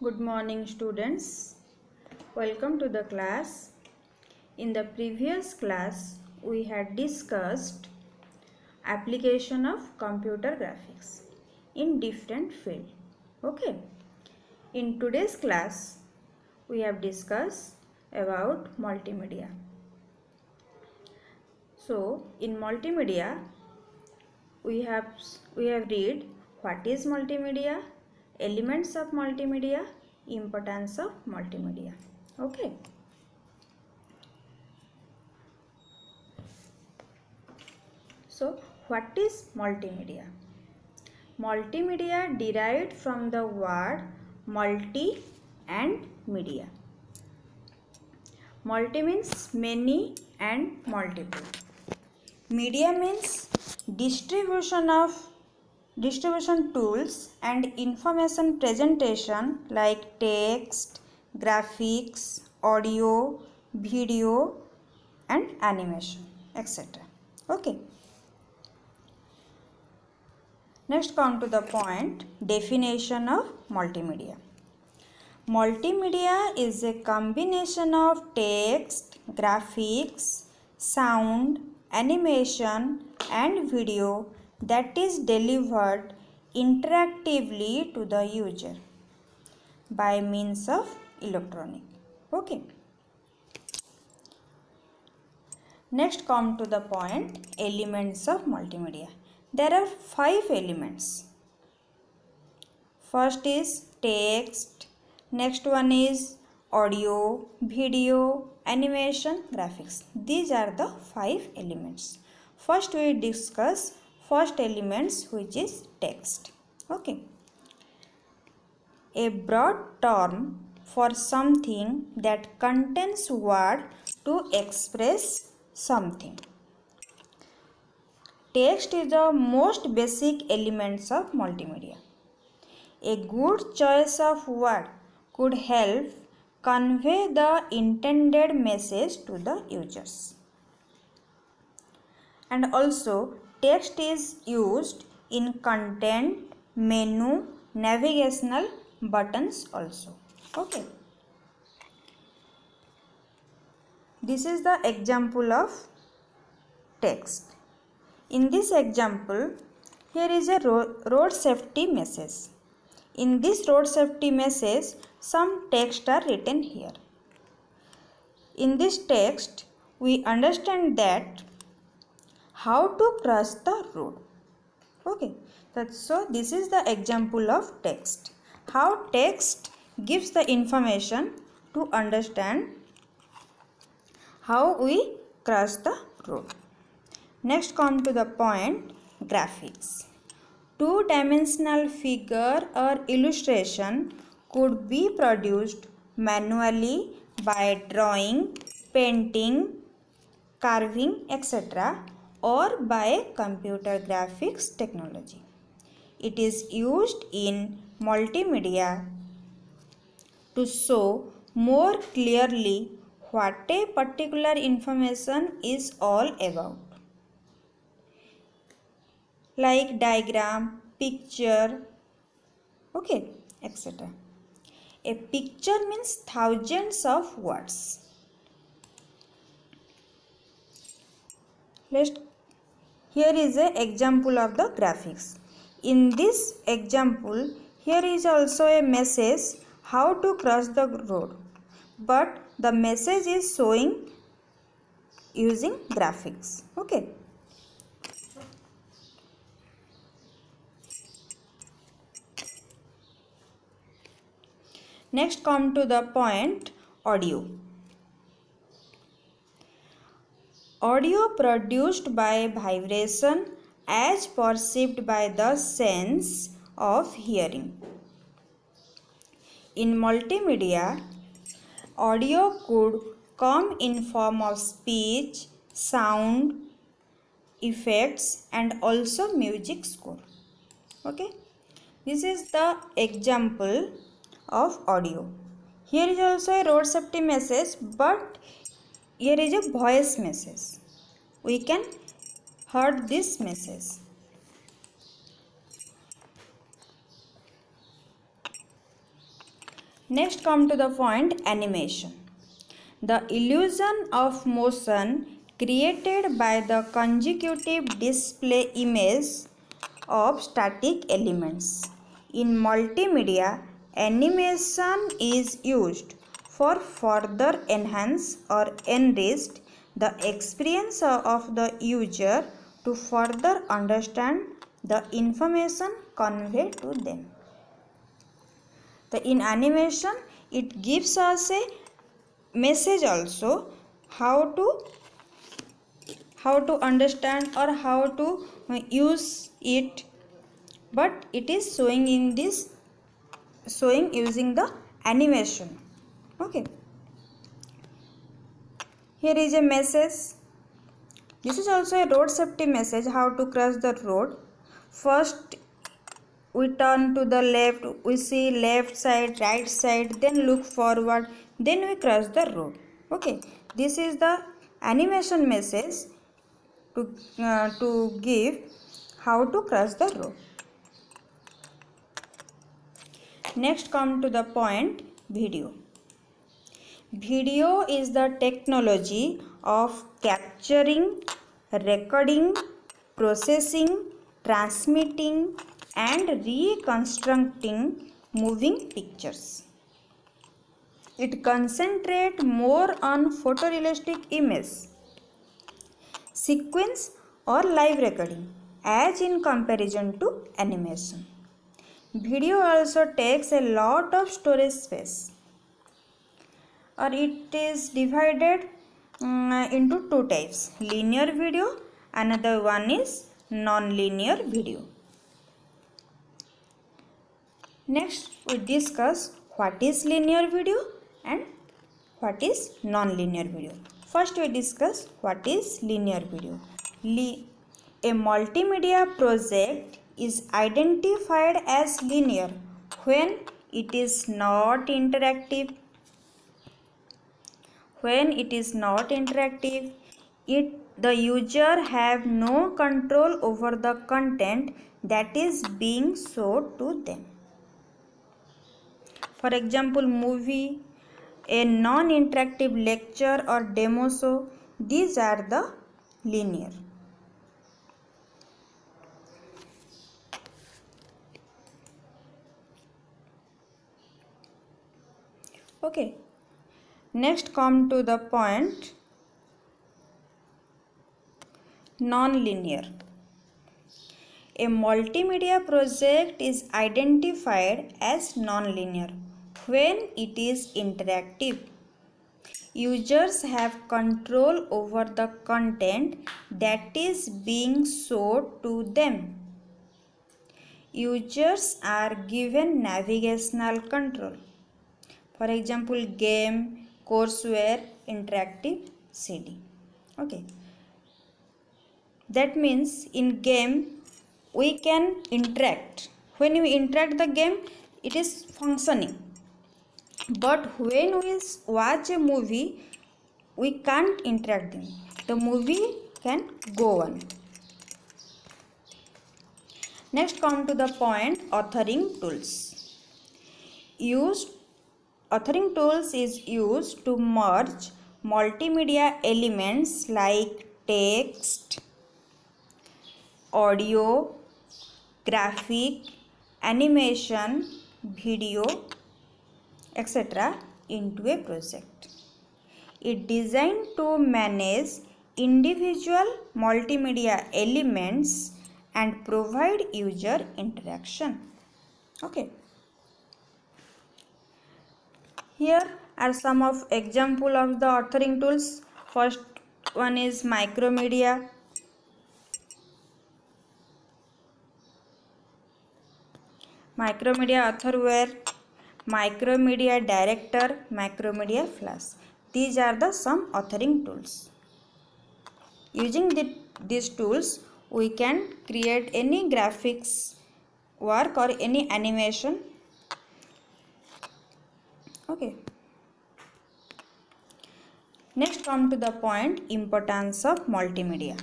Good morning students. Welcome to the class. In the previous class we had discussed application of computer graphics in different field. Okay. In today's class we have discussed about multimedia. So in multimedia we have read what is multimedia, elements of multimedia, importance of multimedia. Okay. So what is multimedia? Multimedia derived from the word multi and media. Multi means many and multiple. Media means distribution tools and information presentation like text, graphics, audio, video and animation, etc. Okay. Next come to the point, definition of multimedia. Multimedia is a combination of text, graphics, sound, animation and video that is delivered interactively to the user by means of electronic. Okay. Next come to the point, elements of multimedia. There are 5 elements. First is text, next one is audio, video, animation, graphics. These are the 5 elements. First we discuss first elements, which is text. Okay. A broad term for something that contains word to express something. Text is the most basic elements of multimedia. A good choice of word could help convey the intended message to the users. And also text is used in content, menu, navigational buttons also. Okay. This is the example of text. In this example, here is a road safety message. In this road safety message, some text are written here. In this text, we understand that how to cross the road. Okay, so this is the example of text. How text gives the information to understand how we cross the road. Next come to the point, graphics. Two-dimensional figure or illustration could be produced manually by drawing, painting, carving, etc. or by computer graphics technology. It is used in multimedia to show more clearly what a particular information is all about, like diagram, picture, okay, etc. A picture means thousands of words. Here is an example of the graphics. In this example, here is also a message how to cross the road, but the message is showing using graphics. Okay. Next come to the point, audio. Audio produced by vibration as perceived by the sense of hearing. In multimedia, audio could come in form of speech, sound, effects and also music score. Okay. This is the example of audio. Here is also a road safety message, but here is a voice message. We can hear this message. Next come to the point animation. The illusion of motion created by the consecutive display image of static elements. In multimedia, animation is used for further enhance or enrich the experience of the user to further understand the information conveyed to them. In animation, it gives us a message also how to understand or how to use it, but it is showing using the animation. Okay, here is a message. This is also a road safety message, how to cross the road. First we turn to the left, we see left side, right side, then look forward, then we cross the road. Okay, this is the animation message to give how to cross the road. Next come to the point video. Video is the technology of capturing, recording, processing, transmitting and reconstructing moving pictures. It concentrates more on photorealistic image, sequence or live recording as in comparison to animation. Video also takes a lot of storage space, or it is divided into two types: linear video, another one is non-linear video. Next we discuss what is linear video and what is non-linear video. First we discuss what is linear video. A multimedia project is identified as linear when it is not interactive. When it is not interactive, the user have no control over the content that is being shown to them. For example, movie, a non-interactive lecture or demo show, these are the linear. Okay, next come to the point non-linear. A multimedia project is identified as non-linear when it is interactive. Users have control over the content that is being shown to them. Users are given navigational control. For example, game, courseware, interactive CD. Okay. That means in game we can interact. When we interact the game, it is functioning. But when we watch a movie, we can't interact them. The movie can go on. Next come to the point authoring tools. Authoring tools is used to merge multimedia elements like text, audio, graphic, animation, video, etc. into a project. It is designed to manage individual multimedia elements and provide user interaction. Okay. Here are some of example of the authoring tools. First one is Micromedia. Micromedia Authorware, Micromedia Director, Micromedia Flash. These are the some authoring tools. Using these tools, we can create any graphics work or any animation. Okay. Next come to the point importance of multimedia.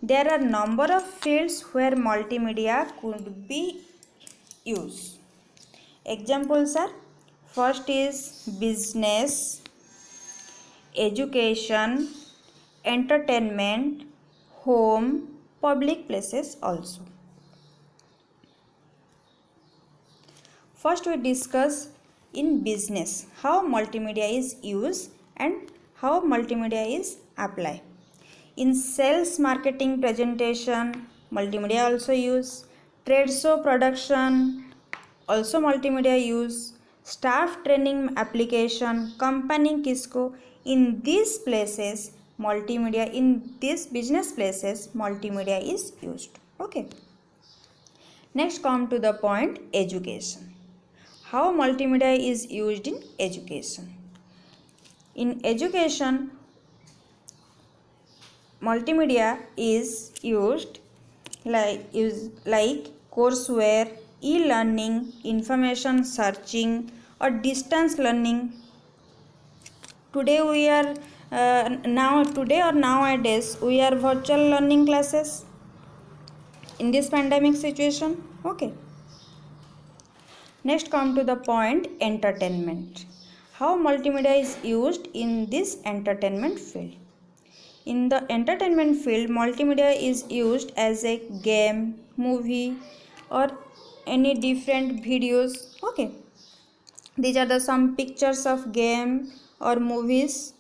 There are number of fields where multimedia could be used. Examples are First is business, education, entertainment, home, public places also. First we discuss in business how multimedia is used and how multimedia is applied. In sales, marketing, presentation, multimedia also use. Trade show production, also multimedia use. Staff training application, company Kisco. In these places multimedia, in these business places multimedia is used. Okay. Next come to the point education. How multimedia is used in education. In education, multimedia is used like courseware, e-learning, information searching, or distance learning. Today nowadays we are virtual learning classes in this pandemic situation. Okay. Next come to the point entertainment. How multimedia is used in this entertainment field. In the entertainment field, multimedia is used as a game, movie, or any different videos. Okay. These are the some pictures of game or movies.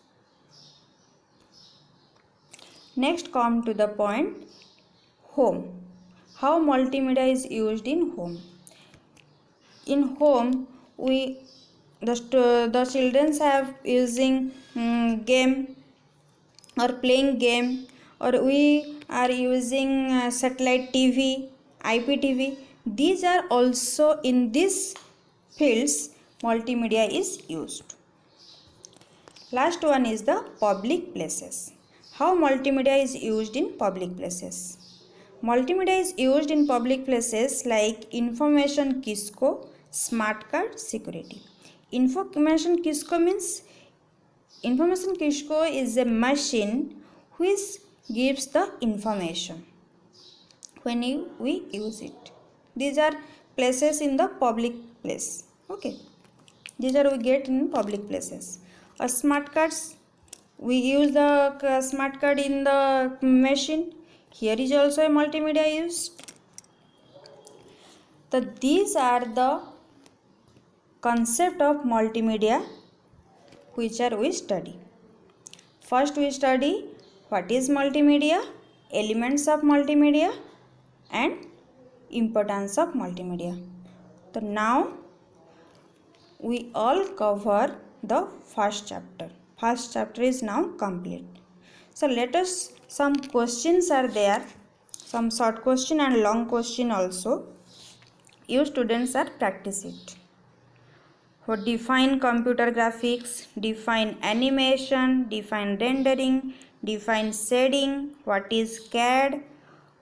Next come to the point home. How multimedia is used in home. In home, the children have using game or playing game, or we are using satellite TV, IPTV. These are also in these fields multimedia is used. Last one is the public places. How multimedia is used in public places. Multimedia is used in public places like information Kisco, smart card, security. Information Kisco means information Kisco is a machine which gives the information when we use it. These are places in the public place. Okay. These are we get in public places. Smart cards, we use the smart card in the machine. Here is also a multimedia used. So these are the concept of multimedia which are we study. First we study what is multimedia, elements of multimedia, and importance of multimedia. So now we all cover the first chapter. First chapter is now complete. So let us, some questions are there, some short question and long question also. You students are practice it. For define computer graphics, define animation, define rendering, define shading, what is CAD,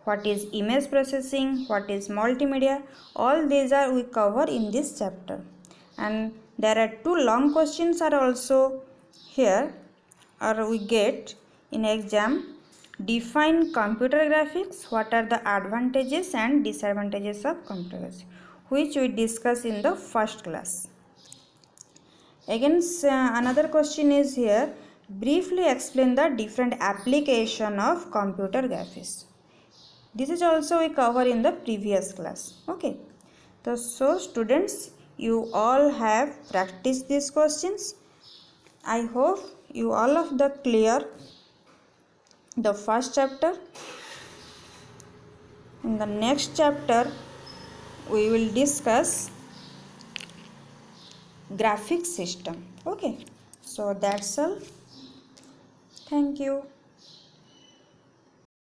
what is image processing, what is multimedia. All these are we cover in this chapter. And there are two long questions are also here, or we get in exam. Define computer graphics, what are the advantages and disadvantages of computer graphics, which we discuss in the first class. Again another question is here, briefly explain the different application of computer graphics. This is also we cover in the previous class. Okay. So students, you all have practiced these questions. I hope you all of the clear the first chapter. In the next chapter we will discuss graphic system. Okay. So that's all. Thank you.